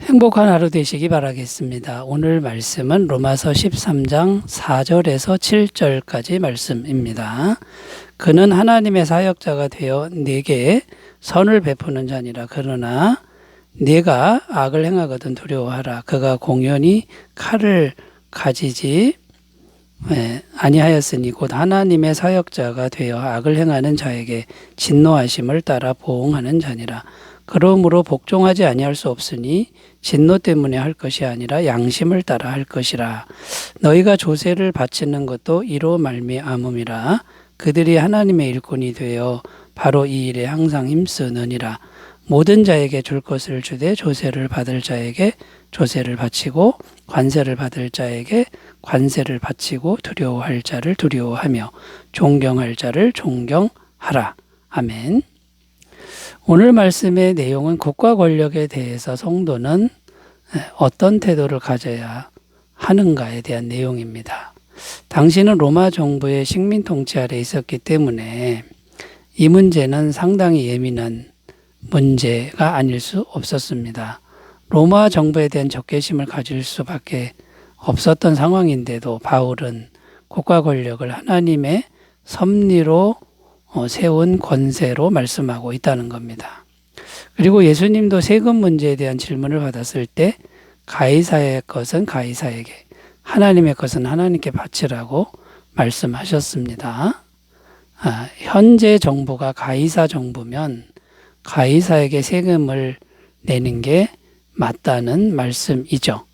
행복한 하루 되시기 바라겠습니다. 오늘 말씀은 로마서 13장 4절에서 7절까지 말씀입니다. 그는 하나님의 사역자가 되어 내게 선을 베푸는 자니라. 그러나 네가 악을 행하거든 두려워하라. 그가 공연히 칼을 가지지 아니하였으니 곧 하나님의 사역자가 되어 악을 행하는 자에게 진노하심을 따라 보응하는 자니라. 그러므로 복종하지 아니할 수 없으니 진노 때문에 할 것이 아니라 양심을 따라 할 것이라. 너희가 조세를 바치는 것도 이로 말미암음이라. 그들이 하나님의 일꾼이 되어 바로 이 일에 항상 힘쓰느니라. 모든 자에게 줄 것을 주되 조세를 받을 자에게 조세를 바치고 관세를 받을 자에게 관세를 바치고 두려워할 자를 두려워하며 존경할 자를 존경하라. 아멘. 오늘 말씀의 내용은 국가 권력에 대해서 성도는 어떤 태도를 가져야 하는가에 대한 내용입니다. 당시는 로마 정부의 식민 통치 아래 있었기 때문에 이 문제는 상당히 예민한 문제가 아닐 수 없었습니다. 로마 정부에 대한 적개심을 가질 수밖에 없었던 상황인데도 바울은 국가 권력을 하나님의 섭리로 세운 권세로 말씀하고 있다는 겁니다. 그리고 예수님도 세금 문제에 대한 질문을 받았을 때 가이사의 것은 가이사에게, 하나님의 것은 하나님께 바치라고 말씀하셨습니다. 현재 정부가 가이사 정부면 가이사에게 세금을 내는 게 맞다는 말씀이죠.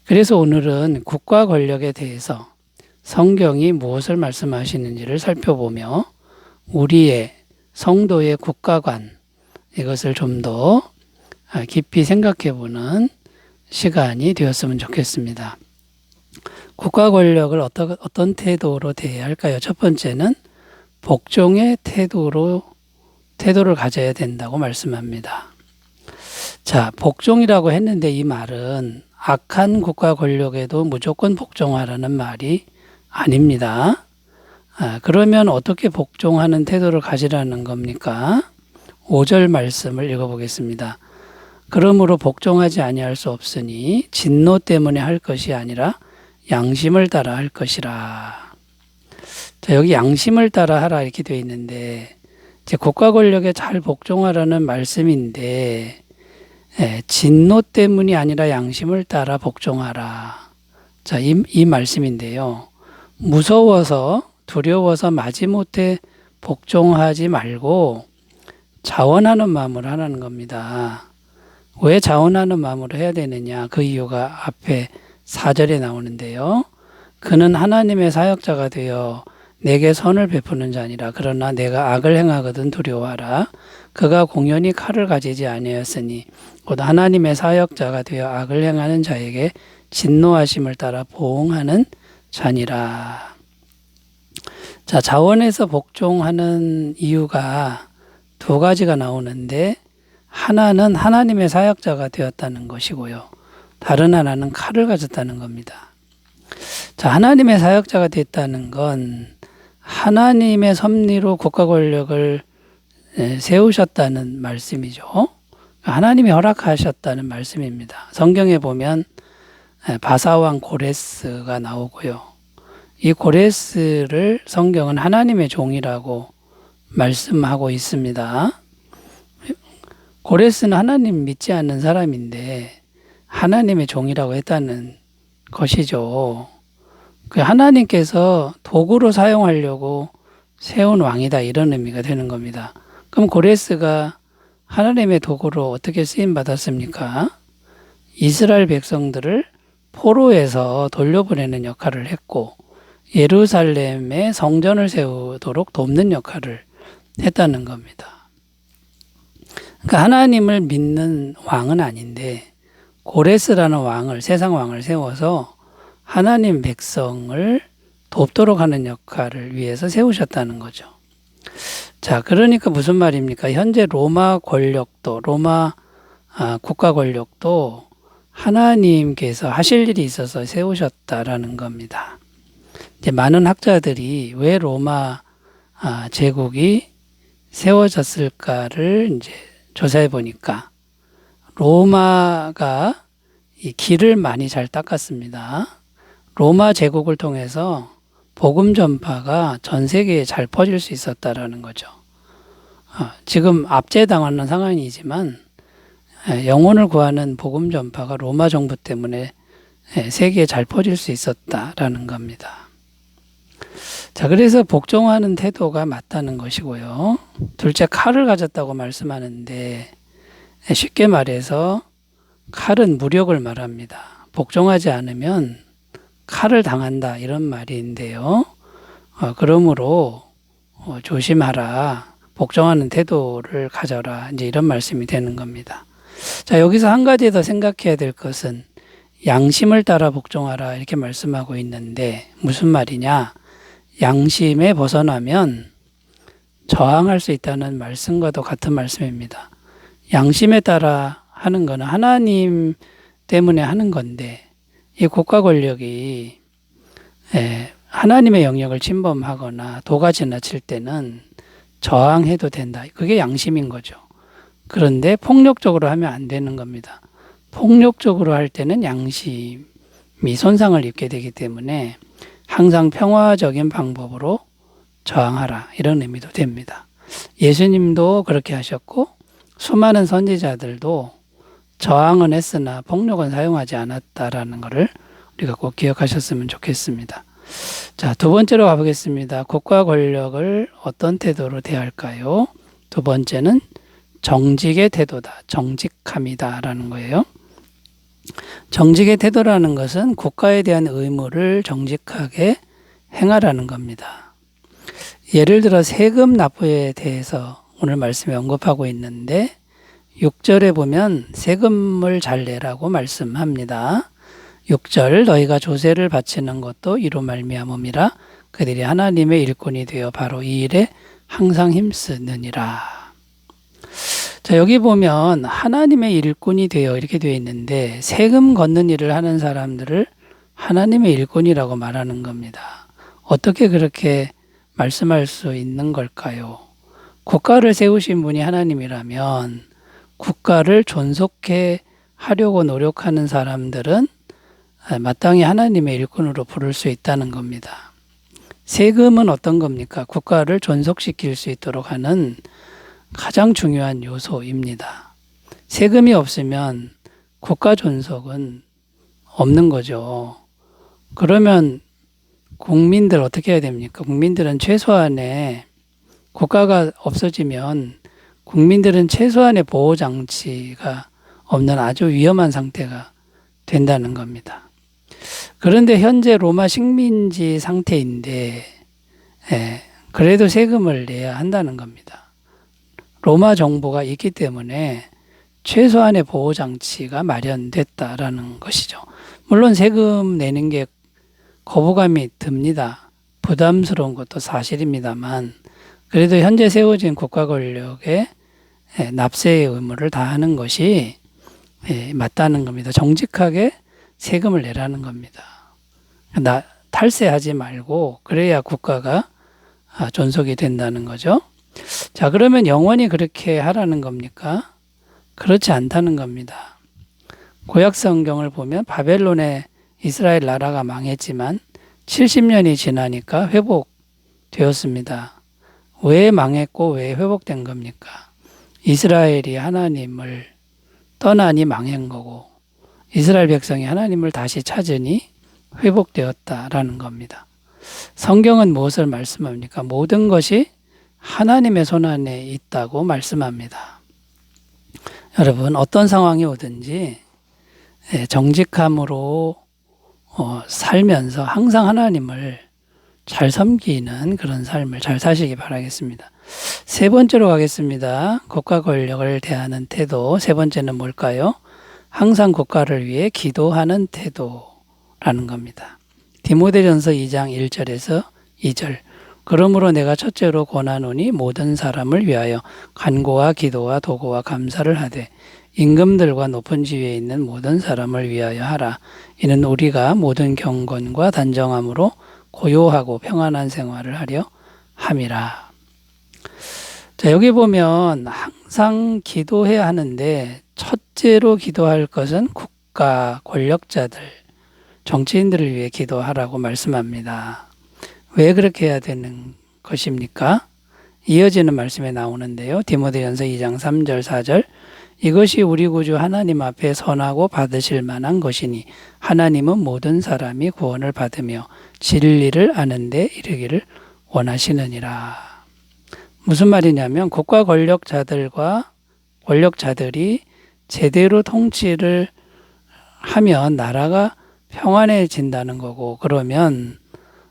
그래서 오늘은 국가 권력에 대해서 성경이 무엇을 말씀하시는지를 살펴보며 우리의 성도의 국가관, 이것을 좀 더 깊이 생각해보는 시간이 되었으면 좋겠습니다. 국가 권력을 어떤 태도로 대해야 할까요? 첫 번째는 복종의 태도를 가져야 된다고 말씀합니다. 자, 복종이라고 했는데 이 말은 악한 국가 권력에도 무조건 복종하라는 말이 아닙니다. 그러면 어떻게 복종하는 태도를 가지라는 겁니까? 5절 말씀을 읽어보겠습니다. 그러므로 복종하지 아니할 수 없으니 진노 때문에 할 것이 아니라 양심을 따라 할 것이라. 자, 여기 양심을 따라 하라 이렇게 되어 있는데 이제 국가 권력에 잘 복종하라는 말씀인데 진노 때문이 아니라 양심을 따라 복종하라. 자, 이 말씀인데요. 무서워서 두려워서 마지못해 복종하지 말고 자원하는 마음으로 하라는 겁니다. 왜 자원하는 마음으로 해야 되느냐? 그 이유가 앞에 4절에 나오는데요. 그는 하나님의 사역자가 되어 내게 선을 베푸는 자니라. 그러나 내가 악을 행하거든 두려워하라. 그가 공연히 칼을 가지지 아니하였으니 곧 하나님의 사역자가 되어 악을 행하는 자에게 진노하심을 따라 보응하는 자니라. 자, 자원에서 복종하는 이유가 두 가지가 나오는데 하나는 하나님의 사역자가 되었다는 것이고요. 다른 하나는 칼을 가졌다는 겁니다. 자, 하나님의 사역자가 됐다는 건 하나님의 섭리로 국가 권력을 세우셨다는 말씀이죠. 하나님이 허락하셨다는 말씀입니다. 성경에 보면 바사왕 고레스가 나오고요. 이 고레스를 성경은 하나님의 종이라고 말씀하고 있습니다. 고레스는 하나님 믿지 않는 사람인데 하나님의 종이라고 했다는 것이죠. 하나님께서 도구로 사용하려고 세운 왕이다 이런 의미가 되는 겁니다. 그럼 고레스가 하나님의 도구로 어떻게 쓰임 받았습니까? 이스라엘 백성들을 포로에서 돌려보내는 역할을 했고 예루살렘에 성전을 세우도록 돕는 역할을 했다는 겁니다. 그러니까 하나님을 믿는 왕은 아닌데 고레스라는 왕을, 세상 왕을 세워서 하나님 백성을 돕도록 하는 역할을 위해서 세우셨다는 거죠. 자, 그러니까 무슨 말입니까? 현재 로마 권력도, 로마 국가 권력도 하나님께서 하실 일이 있어서 세우셨다라는 겁니다. 이제 많은 학자들이 왜 로마 제국이 세워졌을까를 이제 조사해 보니까 로마가 이 길을 많이 잘 닦았습니다. 로마 제국을 통해서 복음 전파가 전 세계에 잘 퍼질 수 있었다라는 거죠. 지금 압제당하는 상황이지만 영혼을 구하는 복음 전파가 로마 정부 때문에 세계에 잘 퍼질 수 있었다라는 겁니다. 자, 그래서 복종하는 태도가 맞다는 것이고요. 둘째, 칼을 가졌다고 말씀하는데 쉽게 말해서 칼은 무력을 말합니다. 복종하지 않으면 칼을 당한다 이런 말인데요. 그러므로 조심하라. 복종하는 태도를 가져라. 이제 이런 말씀이 되는 겁니다. 자, 여기서 한 가지 더 생각해야 될 것은 양심을 따라 복종하라 이렇게 말씀하고 있는데 무슨 말이냐? 양심에 벗어나면 저항할 수 있다는 말씀과도 같은 말씀입니다. 양심에 따라 하는 것은 하나님 때문에 하는 건데 이 국가 권력이 하나님의 영역을 침범하거나 도가 지나칠 때는 저항해도 된다. 그게 양심인 거죠. 그런데 폭력적으로 하면 안 되는 겁니다. 폭력적으로 할 때는 양심이 손상을 입게 되기 때문에 항상 평화적인 방법으로 저항하라 이런 의미도 됩니다. 예수님도 그렇게 하셨고 수많은 선지자들도 저항은 했으나 폭력은 사용하지 않았다라는 것을 우리가 꼭 기억하셨으면 좋겠습니다. 자, 두 번째로 가보겠습니다. 국가 권력을 어떤 태도로 대할까요? 두 번째는 정직의 태도다. 정직함이다라는 거예요. 정직의 태도라는 것은 국가에 대한 의무를 정직하게 행하라는 겁니다. 예를 들어 세금 납부에 대해서 오늘 말씀에 언급하고 있는데 6절에 보면 세금을 잘 내라고 말씀합니다. 6절 너희가 조세를 바치는 것도 이로 말미암음이라 그들이 하나님의 일꾼이 되어 바로 이 일에 항상 힘쓰느니라. 자, 여기 보면 하나님의 일꾼이 되어 이렇게 되어 있는데 세금 걷는 일을 하는 사람들을 하나님의 일꾼이라고 말하는 겁니다. 어떻게 그렇게 말씀할 수 있는 걸까요? 국가를 세우신 분이 하나님이라면 국가를 존속해 하려고 노력하는 사람들은 마땅히 하나님의 일꾼으로 부를 수 있다는 겁니다. 세금은 어떤 겁니까? 국가를 존속시킬 수 있도록 하는 가장 중요한 요소입니다. 세금이 없으면 국가 존속은 없는 거죠. 그러면 국민들 어떻게 해야 됩니까? 국민들은 최소한의 국가가 없어지면 국민들은 최소한의 보호장치가 없는 아주 위험한 상태가 된다는 겁니다. 그런데 현재 로마 식민지 상태인데 그래도 세금을 내야 한다는 겁니다. 로마 정부가 있기 때문에 최소한의 보호장치가 마련됐다라는 것이죠. 물론 세금 내는 게 거부감이 듭니다. 부담스러운 것도 사실입니다만 그래도 현재 세워진 국가 권력에 납세의 의무를 다하는 것이 맞다는 겁니다. 정직하게 세금을 내라는 겁니다. 탈세하지 말고 그래야 국가가 존속이 된다는 거죠. 자, 그러면 영원히 그렇게 하라는 겁니까? 그렇지 않다는 겁니다. 구약 성경을 보면 바벨론의 이스라엘 나라가 망했지만 70년이 지나니까 회복되었습니다. 왜 망했고 왜 회복된 겁니까? 이스라엘이 하나님을 떠나니 망한 거고 이스라엘 백성이 하나님을 다시 찾으니 회복되었다라는 겁니다. 성경은 무엇을 말씀합니까? 모든 것이 하나님의 손안에 있다고 말씀합니다. 여러분, 어떤 상황이 오든지 정직함으로 살면서 항상 하나님을 잘 섬기는 그런 삶을 잘 사시기 바라겠습니다. 세 번째로 가겠습니다. 국가 권력을 대하는 태도. 세 번째는 뭘까요? 항상 국가를 위해 기도하는 태도라는 겁니다. 디모데전서 2장 1절에서 2절. 그러므로 내가 첫째로 권하노니 모든 사람을 위하여 간구와 기도와 도구와 감사를 하되 임금들과 높은 지위에 있는 모든 사람을 위하여 하라. 이는 우리가 모든 경건과 단정함으로 고요하고 평안한 생활을 하려 함이라. 자, 여기 보면 항상 기도해야 하는데 첫째로 기도할 것은 국가 권력자들, 정치인들을 위해 기도하라고 말씀합니다. 왜 그렇게 해야 되는 것입니까? 이어지는 말씀에 나오는데요. 디모데전서 2장 3절 4절 이것이 우리 구주 하나님 앞에 선하고 받으실 만한 것이니 하나님은 모든 사람이 구원을 받으며 진리를 아는 데 이르기를 원하시느니라. 무슨 말이냐면 국가 권력자들이 제대로 통치를 하면 나라가 평안해진다는 거고, 그러면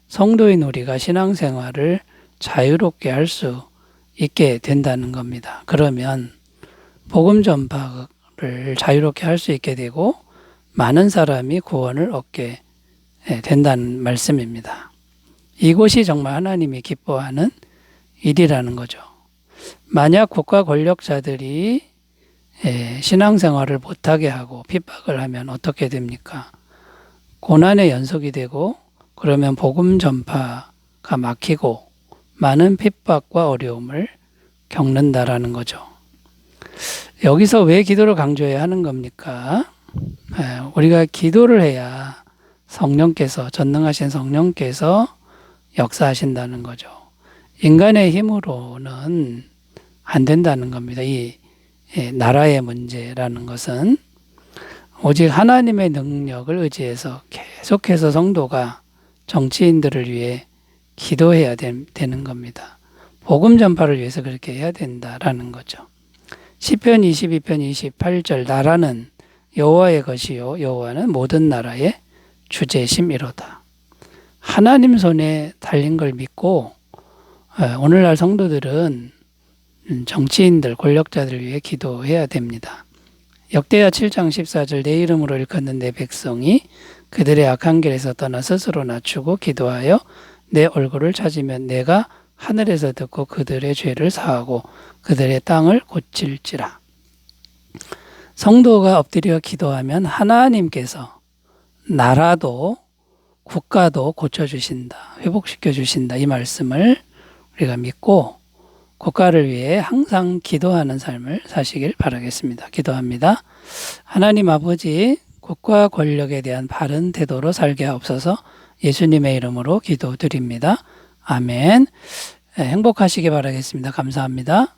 성도인 우리가 신앙생활을 자유롭게 할 수 있게 된다는 겁니다. 그러면 복음 전파를 자유롭게 할 수 있게 되고 많은 사람이 구원을 얻게 된다는 말씀입니다. 이것이 정말 하나님이 기뻐하는 일이라는 거죠. 만약 국가 권력자들이 신앙생활을 못하게 하고 핍박을 하면 어떻게 됩니까? 고난의 연속이 되고, 그러면 복음 전파가 막히고 많은 핍박과 어려움을 겪는다라는 거죠. 여기서 왜 기도를 강조해야 하는 겁니까? 우리가 기도를 해야 전능하신 성령께서 역사하신다는 거죠. 인간의 힘으로는 안 된다는 겁니다. 이 나라의 문제라는 것은 오직 하나님의 능력을 의지해서 계속해서 성도가 정치인들을 위해 기도해야 되는 겁니다. 복음 전파를 위해서 그렇게 해야 된다라는 거죠. 시편 22편 28절 나라는 여호와의 것이요 여호와는 모든 나라의 주제심이로다. 하나님 손에 달린 걸 믿고 오늘날 성도들은 정치인들, 권력자들을 위해 기도해야 됩니다. 역대하 7장 14절 내 이름으로 일컫는 내 백성이 그들의 악한 길에서 떠나 스스로 낮추고 기도하여 내 얼굴을 찾으면 내가 하늘에서 듣고 그들의 죄를 사하고 그들의 땅을 고칠지라. 성도가 엎드려 기도하면 하나님께서 나라도 국가도 고쳐주신다, 회복시켜주신다, 이 말씀을 우리가 믿고 국가를 위해 항상 기도하는 삶을 사시길 바라겠습니다. 기도합니다. 하나님 아버지, 국가 권력에 대한 바른 태도로 살게 하옵소서. 예수님의 이름으로 기도드립니다. 아멘. 행복하시기 바라겠습니다. 감사합니다.